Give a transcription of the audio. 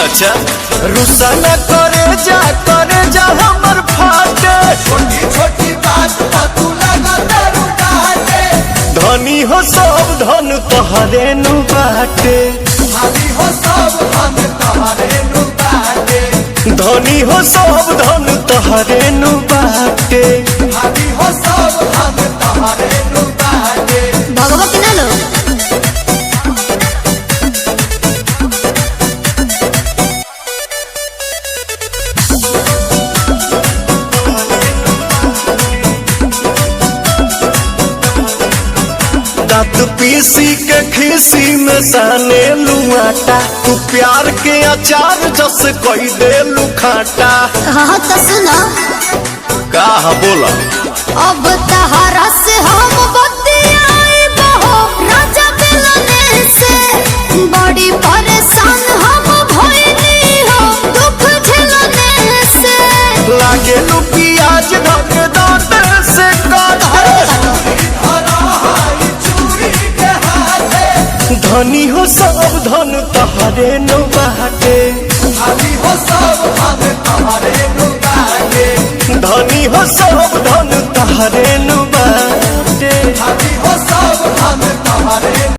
अच्छा रुसा न करे जा हमर फाटे छोटी छोटी बात पर तू लगा दारू डाटे। धनी हो सब धन तोहरे नु बाटे। भाभी हो सब हम तोहरे नु बाटे। धनी हो सब धन तोहरे नु बाटे। भाभी हो सब हम तोहरे नु बाटे। भगवती ना लो दांत पीसी के खीसी में साने लुआटा। तू प्यार के अचार जस कोई दे लुखाटा। हाँ तो सुनो का बोला अब तहरा से हम बतियाई बहो राजा मिलने से। बड़ी परेशान हम भइली हो दुख झेलने से। लागे लू प्याज धक दांत से काटे। धनी हो सब धन तोहरे नु बाटे। भाभी हो सब हम तोहरे नु बाटे। धनी हो सब धन तोहरे नु बाटे। भाभी हो सब हम तोहरे